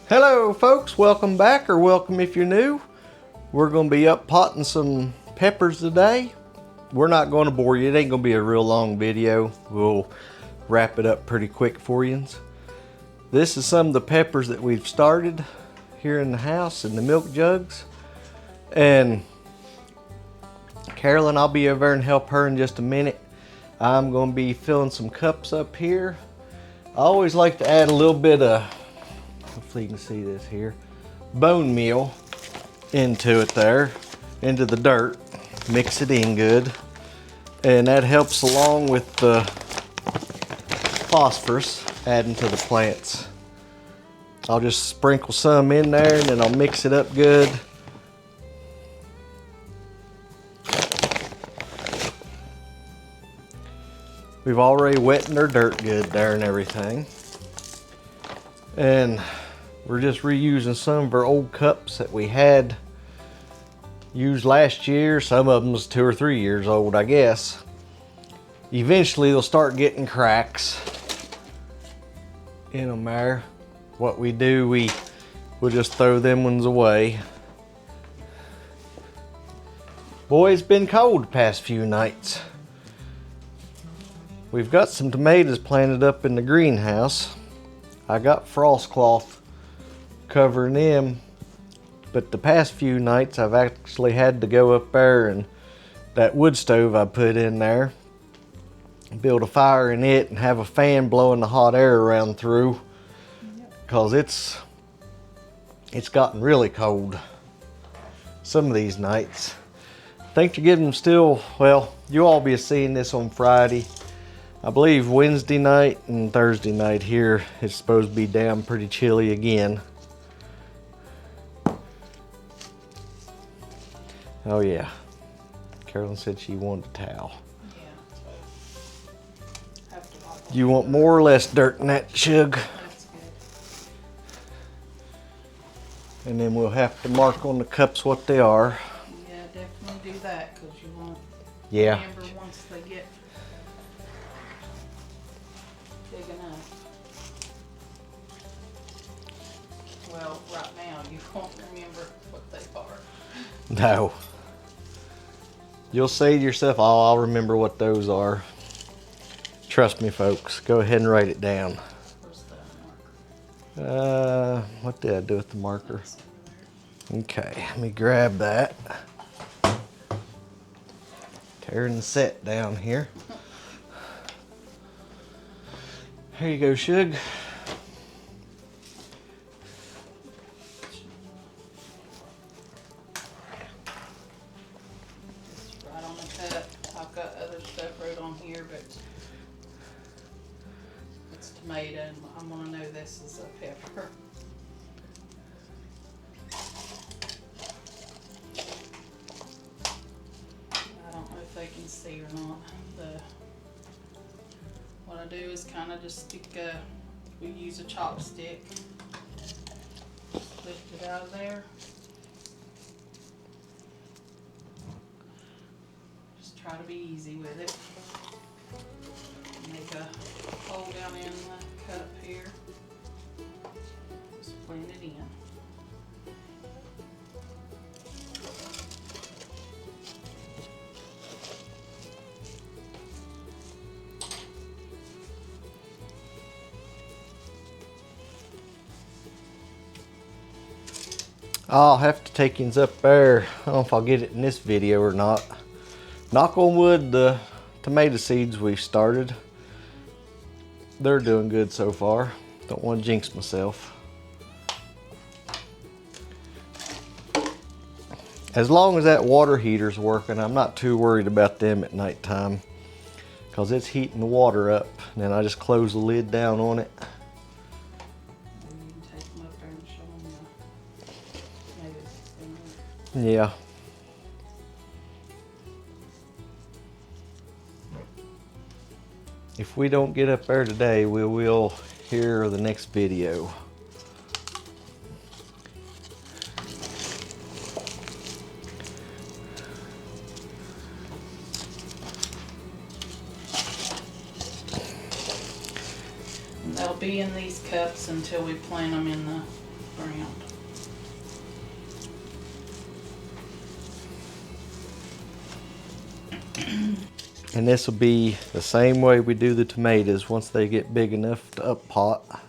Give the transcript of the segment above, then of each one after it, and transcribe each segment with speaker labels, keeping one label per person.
Speaker 1: Hello folks, welcome back, or welcome if you're new. We're going to be up potting some peppers today. We're not going to bore you, it ain't going to be a real long video. We'll wrap it up pretty quick for you. This is some of the peppers that we've started here in the house in the milk jugs. And Carolyn, I'll be over there and help her in just a minute. I'm going to be filling some cups up here. I always like to add a little bit of, hopefully you can see this here, bone meal into it there, into the dirt. Mix it in good. And that helps along with the phosphorus adding to the plants. I'll just sprinkle some in there and then I'll mix it up good. We've already wetted our dirt good there and everything. And we're just reusing some of our old cups that we had used last year. Some of them was 2 or 3 years old, I guess. Eventually they'll start getting cracks in them there. What we do, we'll just throw them ones away. Boy, it's been cold the past few nights. We've got some tomatoes planted up in the greenhouse. I got frost cloth covering them, but the past few nights I've actually had to go up there, and that wood stove I put in there, build a fire in it and have a fan blowing the hot air around through, because it's gotten really cold some of these nights. I think they're getting still, well, you all be seeing this on Friday. I believe Wednesday night and Thursday night here it's supposed to be down pretty chilly again. Oh yeah, Carolyn said she wanted a towel. Yeah. You want more or less dirt in that, Shug?
Speaker 2: That's good.
Speaker 1: And then we'll have to mark on the cups what they are.
Speaker 2: Yeah, definitely do that, because you won't remember once they get big enough. Well, right now you won't remember what they are.
Speaker 1: No. You'll say to yourself, oh, I'll remember what those are. Trust me, folks. Go ahead and write it down.
Speaker 2: Where's the marker?
Speaker 1: What did I do with the marker? Okay, let me grab that. Tearing the set down here. Here you go, Shug.
Speaker 2: Right on the cup. I've got other stuff wrote on here, but it's tomato, and I'm gonna know this is a pepper. I don't know if they can see or not. What I do is kind of just stick we use a chopstick, lift it out of there. Just try to be easy with it. Make a hole down in the cup here. Just blend it in.
Speaker 1: I'll have to take yous up there. I don't know if I'll get it in this video or not. Knock on wood, the tomato seeds we've started, they're doing good so far. Don't want to jinx myself. As long as that water heater's working, I'm not too worried about them at nighttime, because it's heating the water up. And then I just close the lid down on it. Yeah. If we don't get up there today, we will hear the next video.
Speaker 2: They'll be in these cups until we plant them in the ground.
Speaker 1: And this will be the same way we do the tomatoes once they get big enough to up pot.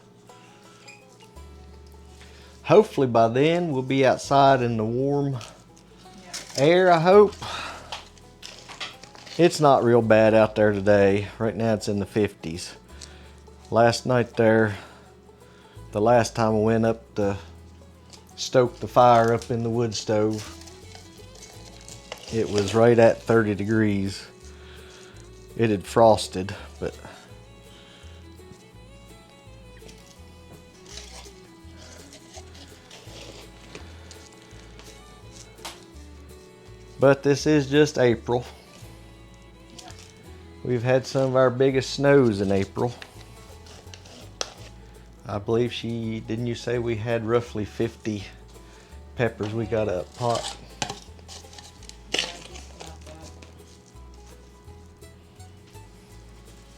Speaker 1: Hopefully by then we'll be outside in the warm air, I hope. It's not real bad out there today. Right now it's in the 50s. Last night there, the last time I went up to stoke the fire up in the wood stove, it was right at 30 degrees. It had frosted, but this is just April. We've had some of our biggest snows in April. I believe didn't you say we had roughly 50 peppers we got up pot?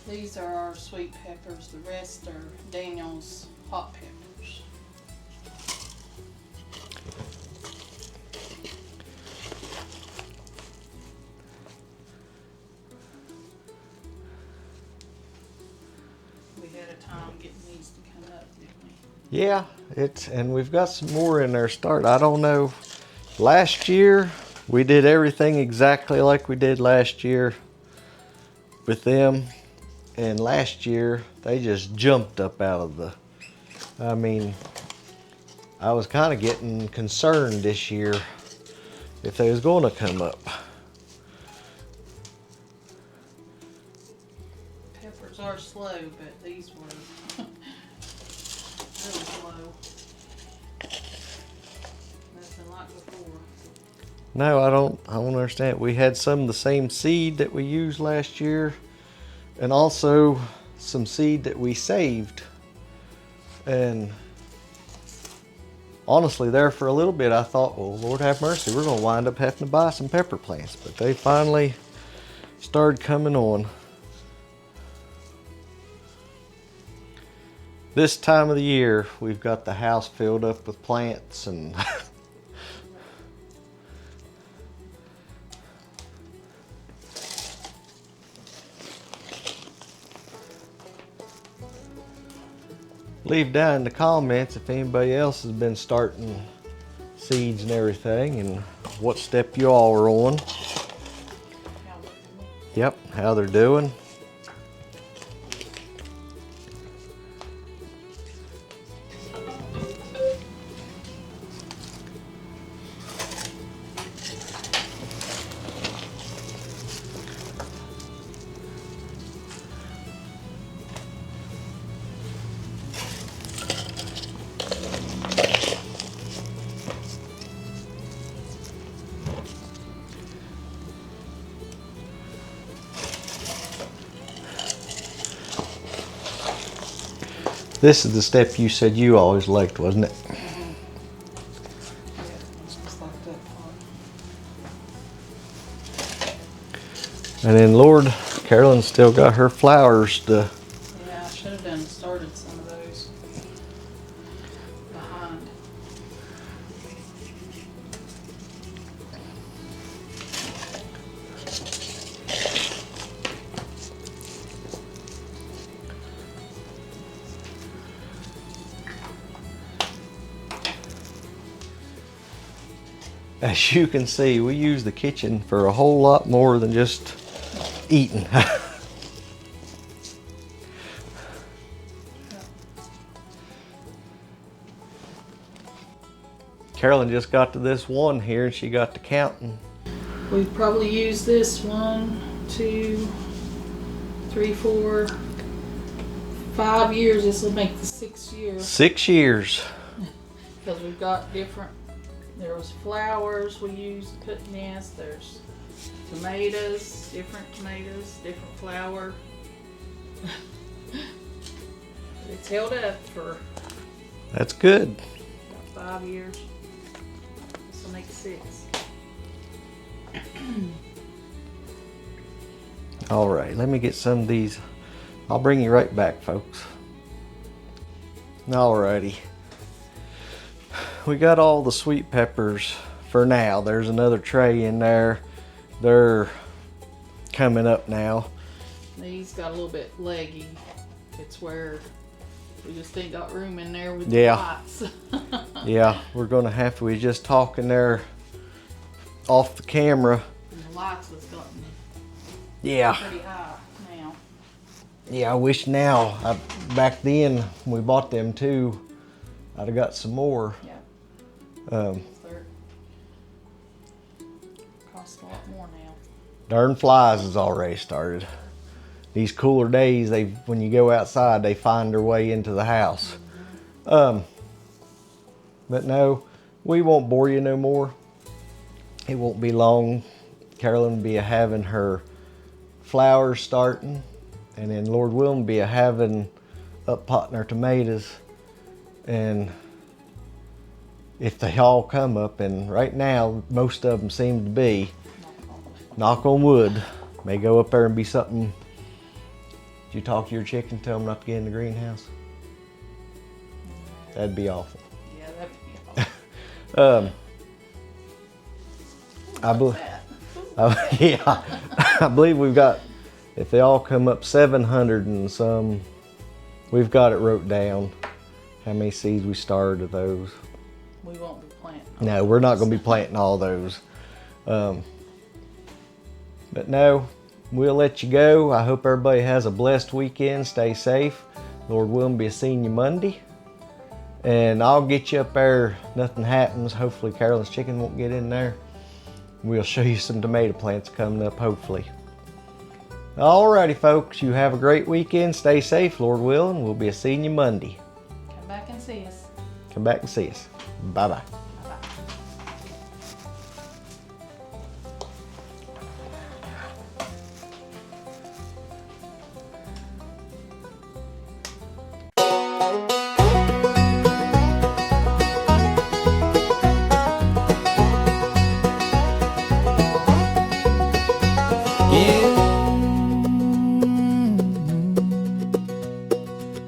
Speaker 2: These are our sweet peppers. The rest are Daniel's hot peppers. We had a time getting these to come up, didn't we?
Speaker 1: Yeah, and we've got some more in there start. I don't know. Last year we did everything exactly like we did last year with them. And last year they just jumped up out of the, I mean, I was kind of getting concerned this year if they was going to come up.
Speaker 2: Peppers are slow, but these were really slow. Nothing like before.
Speaker 1: No, I don't understand. We had some of the same seed that we used last year, and also some seed that we saved. And honestly, there for a little bit, I thought, well, Lord have mercy, we're going to wind up having to buy some pepper plants. But they finally started coming on. This time of the year, we've got the house filled up with plants and leave down in the comments if anybody else has been starting seeds and everything and what step you all are on. Yep, how they're doing. This is the step you said you always liked, wasn't it?
Speaker 2: Yeah, just like that part.
Speaker 1: And then Lord, Carolyn's still got her flowers to.
Speaker 2: Yeah, I should have started some of those behind.
Speaker 1: As you can see, we use the kitchen for a whole lot more than just eating. Carolyn just got to this one here and she got to counting.
Speaker 2: We've probably used this 1, 2, 3, 4, 5 years. This will make the 6th year.
Speaker 1: 6 years.
Speaker 2: Because we've got different, there was flowers we used to put in this. There's tomatoes, different flour. It's held up for
Speaker 1: That's good.
Speaker 2: about 5 years. This will make 6.
Speaker 1: All right, let me get some of these. I'll bring you right back, folks. All righty. we got all the sweet peppers for now. There's another tray in there. They're coming up now.
Speaker 2: These got a little bit leggy. It's where we just ain't got room in there with
Speaker 1: Yeah.
Speaker 2: the lights.
Speaker 1: Yeah, we're gonna have to, we just talking there off the camera.
Speaker 2: And the lights was gotten
Speaker 1: Yeah.
Speaker 2: pretty high now.
Speaker 1: Yeah, I wish now, back then when we bought them too, I'd have got some more.
Speaker 2: Yeah.
Speaker 1: Um,
Speaker 2: They're cost a lot more now.
Speaker 1: darn flies has already started. These cooler days, when you go outside, they find their way into the house. But no, we won't bore you no more. It won't be long. Carolyn will be having her flowers starting, and then Lord willing be having up potting her tomatoes. And if they all come up, and right now most of them seem to be, knock on wood, may go up there and be something. Did you talk to your chicken, tell them not to get in the greenhouse? That'd be awful.
Speaker 2: Yeah, that'd be awful.
Speaker 1: Yeah, I believe we've got, if they all come up 700 and some, we've got it wrote down how many seeds we started of those.
Speaker 2: We won't be planting.
Speaker 1: No, we're not going to be planting all those. But no, we'll let you go. I hope everybody has a blessed weekend. Stay safe. Lord willing, be seeing you Monday. And I'll get you up there. Nothing happens. Hopefully Carolyn's chicken won't get in there. We'll show you some tomato plants coming up, hopefully. Alrighty, folks. You have a great weekend. Stay safe, Lord willing. We'll be seeing you Monday.
Speaker 2: Come back and see us.
Speaker 1: Come back and see us. Bye-bye.
Speaker 2: Bye-bye.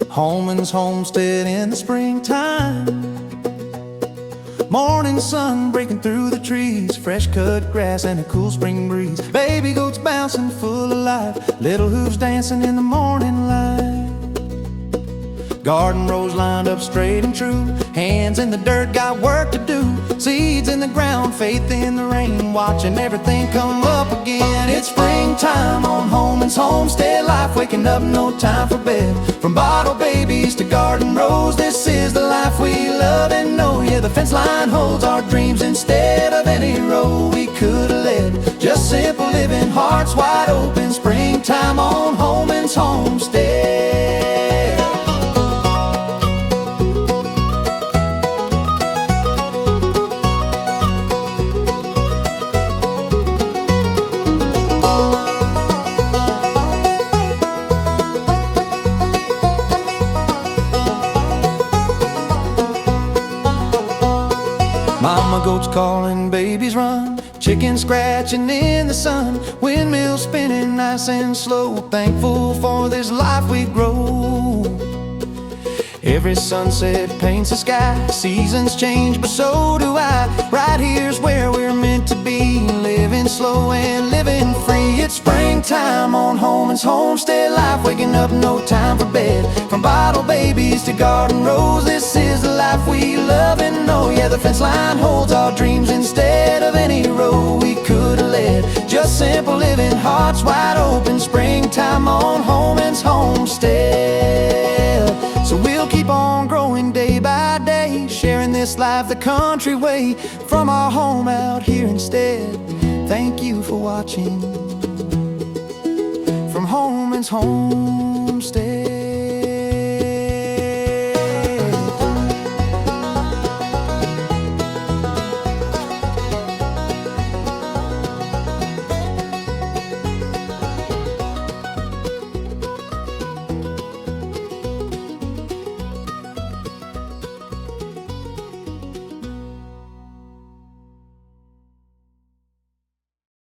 Speaker 3: Homeland's homestead in the springtime. Morning sun breaking through the trees, fresh cut grass and a cool spring breeze. Baby goats bouncing full of life, little hooves dancing in the morning light. Garden rows lined up straight and true, hands in the dirt, got work to do. Seeds in the ground, faith in the rain, watching everything come up again. It's springtime on Homeland's homestead life, waking up, no time for bed. From bottle babies to garden rows, this is the life we love and know. Yeah, the fence line holds our dreams instead of any road we could have led. Just simple living, hearts wide open, springtime on Homeland's homestead. Mama goats calling, babies run, chickens scratching in the sun, windmills spinning nice and slow, thankful for this life we grow. Every sunset paints the sky, seasons change but so do I. Right here's where we're meant to be, living slow and living free. It's springtime on Homeland's homestead life, waking up, no time for bed. From bottle babies to garden rows, this is the life we love and know. Yeah, the fence line holds our dreams instead of any road we could have led. Just simple living, hearts wide open, springtime on Homeland's homestead. So we'll keep on growing day by day, sharing this life the country way, from our home out here instead. Thank you for watching from Homeland's homestead.